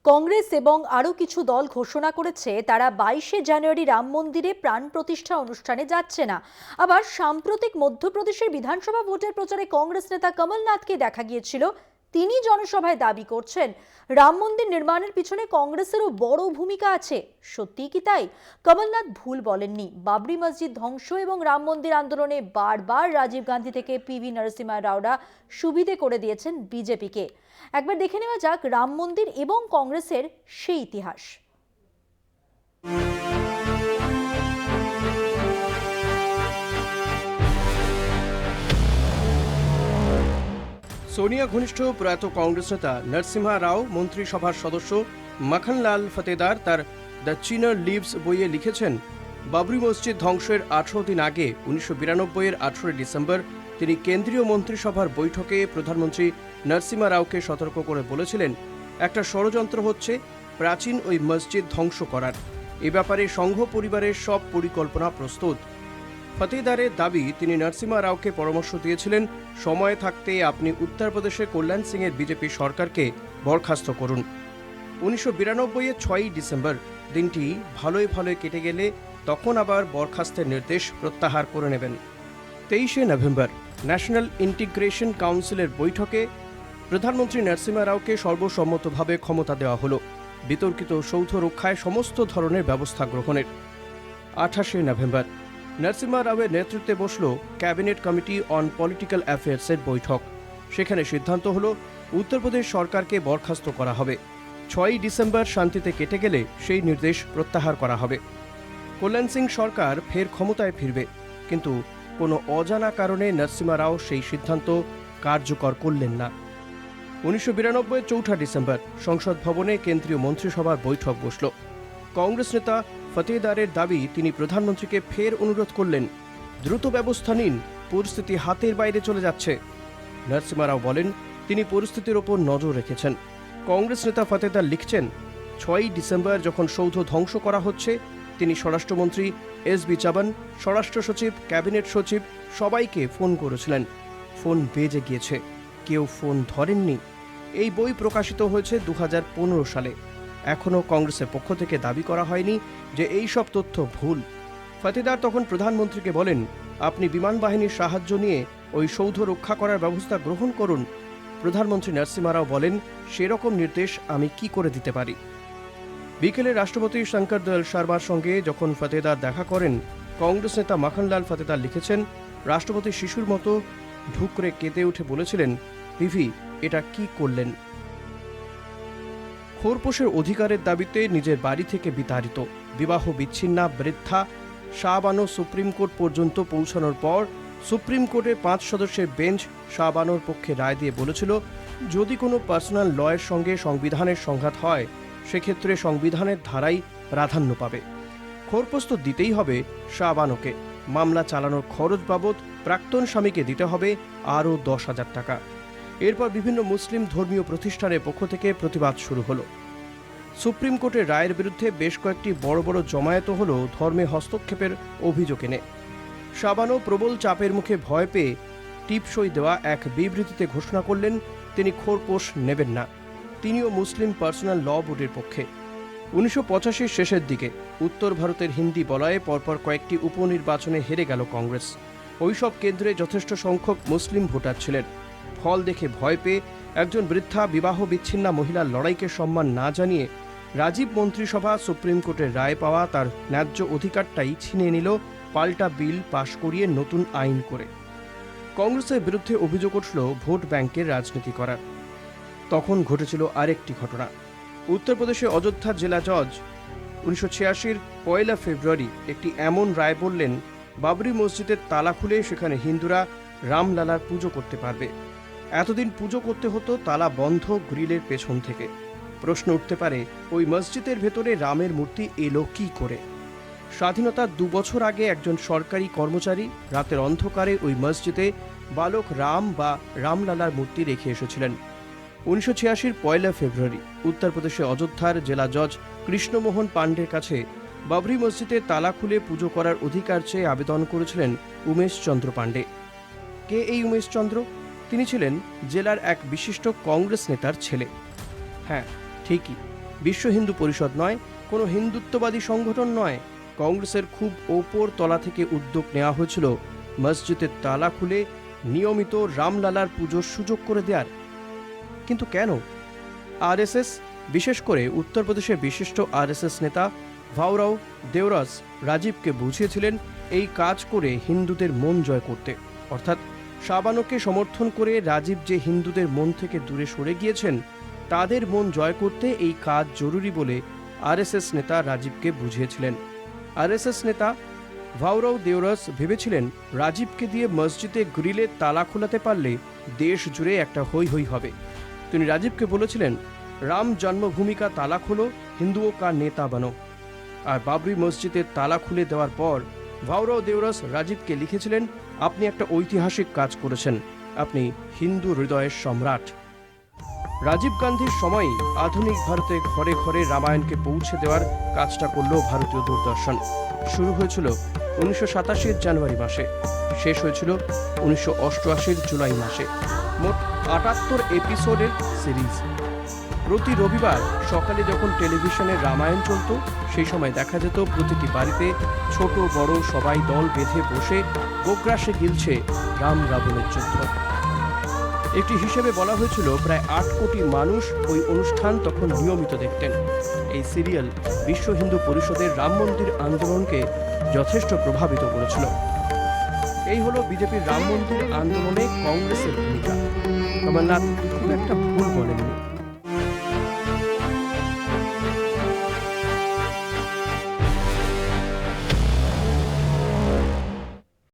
কংগ্রেস এবং আরও কিছু দল ঘোষণা করেছে তারা 22শে জানুয়ারি রাম মন্দিরে প্রাণ প্রতিষ্ঠা অনুষ্ঠানে যাচ্ছে না। আবার সাম্প্রতিক মধ্যপ্রদেশের বিধানসভা ভোটের প্রচারে কংগ্রেস নেতা কমলনাথকে দেখা গিয়েছিল। তিনি জনসভায় দাবি করছেন রাম মন্দির নির্মাণের পিছনে কংগ্রেসেরও বড় ভূমিকা আছে। সত্যিই কি তাই? কমলনাথ ভুল বলেননি। বাবরি মসজিদ ধ্বংস এবং রাম মন্দির আন্দোলনে বারবার রাজীব গান্ধী থেকে পিভি নরসিম্হা রাওরা সুবিধে করে দিয়েছেন বিজেপিকে। একবার দেখে নেওয়া যাক রাম মন্দির এবং কংগ্রেসের সেই ইতিহাস। সোনিয়া ঘনিষ্ঠ প্রয়াত কংগ্রেস নেতা নরসিম্হা রাও, মন্ত্রিসভার সদস্য মাখনলাল ফতেদার তার দ্য চিনার লিভস বইয়ে লিখেছেন, বাবরি মসজিদ ধ্বংসের 18 দিন আগে 1992-এর 18 ডিসেম্বর তিনি কেন্দ্রীয় মন্ত্রিসভার বৈঠকে প্রধানমন্ত্রী নরসিম্হা রাওকে সতর্ক করে বলেছিলেন, একটা ষড়যন্ত্র হচ্ছে প্রাচীন ওই মসজিদ ধ্বংস করার। এ ব্যাপারে সংঘ পরিবারের সব পরিকল্পনা প্রস্তুত। ফতেদারের দাবি, তিনি নরসিম্হা রাওকে পরামর্শ দিয়েছিলেন, সময় থাকতে আপনি উত্তরপ্রদেশে কল্যাণ সিংয়ের বিজেপি সরকারকে বরখাস্ত করুন। 1992-এর 6ই ডিসেম্বর দিনটি ভালোই ভালোই কেটে গেলে তখন আবার বরখাস্তের নির্দেশ প্রত্যাহার করে নেবেন। 23শে নভেম্বর ন্যাশনাল ইন্টিগ্রেশন কাউন্সিলের বৈঠকে প্রধানমন্ত্রী নরসিম্হা রাওকে সর্বসম্মতভাবে ক্ষমতা দেওয়া হল বিতর্কিত সৌধ রক্ষায় সমস্ত ধরনের ব্যবস্থা গ্রহণের। 28শে নভেম্বর নরসিম্হা রাওয়ের নেতৃত্বে বসল ক্যাবিনেট কমিটি অন পলিটিক্যাল অ্যাফেয়ার্সের বৈঠক। সেখানে সিদ্ধান্ত হল উত্তরপ্রদেশ সরকারকে বরখাস্ত করা হবে। 6ই ডিসেম্বর শান্তিতে কেটে গেলে সেই নির্দেশ প্রত্যাহার করা হবে। কল্যাণ সিং সরকার ফের ক্ষমতায় ফিরবে, কিন্তু কোনো অজানা কারণে নরসিম্হা রাও সেই সিদ্ধান্ত কার্যকর করলেন না। 1992-এর 4 ডিসেম্বর সংসদ ভবনে কেন্দ্রীয় মন্ত্রিসভার বৈঠক বসল। কংগ্রেস নেতা ফতেদারের দাবি, তিনি প্রধানমন্ত্রীকে ফের অনুরোধ করলেন, দ্রুত ব্যবস্থা নিন, পরিস্থিতি হাতের বাইরে চলে যাচ্ছে। নরসিম্হা রাও বলেন, তিনি পরিস্থিতির ওপর নজর রেখেছেন। কংগ্রেস নেতা ফতেদার লিখছেন, 6ই ডিসেম্বর যখন সৌধ ধ্বংস করা হচ্ছে, তিনি স্বরাষ্ট্রমন্ত্রী এস.বি. চবন, স্বরাষ্ট্র সচিব, ক্যাবিনেট সচিব সবাইকে ফোন করেছিলেন। ফোন বেজে গিয়েছে, কেউ ফোন ধরেননি। এই বই প্রকাশিত হয়েছে 2015 সালে। এখনও কংগ্রেসের পক্ষ থেকে দাবি করা হয়নি যে এই সব তথ্য ভুল। ফতেদার তখন প্রধানমন্ত্রীকে বলেন, আপনি বিমান বাহিনীর সাহায্য নিয়ে ওই সৌধ রক্ষা করার ব্যবস্থা গ্রহণ করুন। প্রধানমন্ত্রী নরসিম্হা রাও বলেন, সেরকম নির্দেশ আমি কি করে দিতে পারি। বিকেলে রাষ্ট্রপতি শঙ্কর দয়াল শর্মার সঙ্গে যখন ফতেদার দেখা করেন, কংগ্রেস নেতা মাখনলাল ফতেদার লিখেছেন, রাষ্ট্রপতি শিশুর মতো ঢুকরে কেঁদে উঠে বলেছিলেন, পিভি এটা কি করলেন। খোরপোশের অধিকারের দাবিতে নিজের বাড়ি থেকে বিতাড়িত বিবাহ বিচ্ছিন্না বৃদ্ধা শাহবানো সুপ্রিম কোর্ট পর্যন্ত পৌঁছানোর পর সুপ্রিম কোর্টের 5 সদস্যের বেঞ্চ শাহবানোর পক্ষে রায় দিয়ে বলেছিল, যদি কোনো পার্সোনাল লয়ের সঙ্গে সংবিধানের সংঘাত হয়, সেক্ষেত্রে সংবিধানের ধারাই প্রাধান্য পাবে। খোরপোশ তো দিতেই হবে শাহবানোকে। মামলা চালানোর খরচ বাবদ প্রাক্তন স্বামীকে দিতে হবে আরও 10,000 টাকা। এরপর বিভিন্ন মুসলিম ধর্মীয় প্রতিষ্ঠানের পক্ষ থেকে প্রতিবাদ শুরু হলো। সুপ্রিম কোর্টের রায়ের বিরুদ্ধে বেশ কয়েকটি বড় বড় জমায়েত হল ধর্মে হস্তক্ষেপের অভিযোগ এনে। শাহবানো প্রবল চাপের মুখে ভয় পেয়ে টিপসই দেওয়া এক বিবৃতিতে ঘোষণা করলেন, তিনি খোরপোশ নেবেন না। তিনিও মুসলিম পার্সোনাল ল বোর্ডের পক্ষে। 1985-র শেষের দিকে উত্তর ভারতের হিন্দি বলয়ে পরপর কয়েকটি উপনির্বাচনে হেরে গেল কংগ্রেস। ওইসব কেন্দ্রে যথেষ্ট সংখ্যক মুসলিম ভোটার ছিলেন। ফল দেখে ভয় পেয়ে একজন বৃদ্ধা বিবাহ বিচ্ছিন্না মহিলার লড়াইকে সম্মান না জানিয়ে রাজীব মন্ত্রিসভা সুপ্রিম কোর্টের রায় পাওয়া তার ন্যায্য অধিকারটাই ছিনিয়ে নিল, পাল্টা বিল পাশ করিয়ে নতুন আইন করে। কংগ্রেসের বিরুদ্ধে অভিযোগ উঠল ভোট ব্যাংকের রাজনীতি করার। তখন ঘটেছিল আরেকটি ঘটনা। উত্তরপ্রদেশে অযোধ্যার জেলা জজ 1986-র 1 ফেব্রুয়ারি একটি এমন রায় বললেন, বাবরি মসজিদের তালা খুলে সেখানে হিন্দুরা রামলালার পুজো করতে পারবে। এতদিন পুজো করতে হতো তালা বন্ধ গ্রিলের পেছন থেকে। প্রশ্ন উঠতে পারে, ওই মসজিদের ভেতরে রামের মূর্তি এলো কি করে? স্বাধীনতার 2 বছর আগে একজন সরকারি কর্মচারী রাতের অন্ধকারে ওই মসজিদে বালক রাম বা রামলালার মূর্তি রেখে এসেছিলেন। 1986-র 1 ফেব্রুয়ারি উত্তরপ্রদেশে অযোধ্যার জেলা জজ কৃষ্ণমোহন পাণ্ডের কাছে বাবরি মসজিদে তালা খুলে পুজো করার অধিকার চেয়ে আবেদন করেছিলেন উমেশ চন্দ্র পাণ্ডে। কে এই উমেশ চন্দ্র? তিনি ছিলেন জেলার এক বিশিষ্ট কংগ্রেস নেতার ছেলে। হ্যাঁ, ঠিকই, বিশ্ব হিন্দু পরিষদ নয়, কোনো হিন্দুত্ববাদী সংগঠন নয়। কংগ্রেসের খুব ওপর তলা থেকে উদ্যোগ নেওয়া হয়েছিল মসজিদের তালা খুলে নিয়মিত রামলালার পুজোর সুযোগ করে দেওয়ার। কিন্তু কেন? আরএসএস, বিশেষ করে উত্তরপ্রদেশের বিশিষ্ট আরএসএস নেতা ভাউরাও দেওরাস রাজীবকে বুঝিয়েছিলেন এই কাজ করে হিন্দুদের মন জয় করতে। অর্থাৎ শাবানোকে সমর্থন করে রাজীব যে হিন্দুদের মন থেকে দূরে সরে গিয়েছেন, তাদের মন জয় করতে এই কাজ জরুরি বলে আরএসএস নেতা রাজীবকে বুঝিয়েছিলেন। আরএসএস নেতা ভাউরাও দেওরাস ভেবেছিলেন রাজীবকে দিয়ে মসজিদে গ্রিলে তালা খোলাতে পারলে দেশ জুড়ে একটা হৈ হৈ হবে। তিনি রাজীবকে বলেছিলেন, রাম জন্মভূমি কা তালা খোলো, হিন্দুও কা নেতা বানো। আর বাবরি মসজিদের তালা খুলে দেওয়ার পর ভাউরাও দেওরাস রাজীবকে লিখেছিলেন, আপনি একটা ঐতিহাসিক কাজ করেছেন, আপনি হিন্দু হৃদয়ের সম্রাট। রাজীব গান্ধীর সময়ই আধুনিক ভারতে ঘরে ঘরে রামায়ণকে পৌঁছে দেওয়ার কাজটা করল ভারতীয় দূরদর্শন। শুরু হয়েছিল 1987 জানুয়ারি মাসে, শেষ হয়েছিল 1988 জুলাই মাসে। মোট 78 এপিসোডের সিরিজ। প্রতি রবিবার সকালে যখন টেলিভিশনে রামায়ণ চলত, সেই সময় দেখা যেত প্রতিটি বাড়িতে ছোট বড় সবাই দল বেঁধে বসে গোগ্রাসে গিলছে রাম রাবণের যুদ্ধ। একটি হিসেবে বলা হয়েছিল প্রায় 8 কোটি মানুষ ওই অনুষ্ঠান তখন নিয়মিত দেখতেন। এই সিরিয়াল বিশ্ব হিন্দু পরিষদের রাম মন্দির আন্দোলনকে যথেষ্ট প্রভাবিত করেছিল। এই হলো বিজেপির রাম মন্দির আন্দোলনে কংগ্রেসের ভূমিকা। কমলনাথ খুব একটা ভুল বলেননি।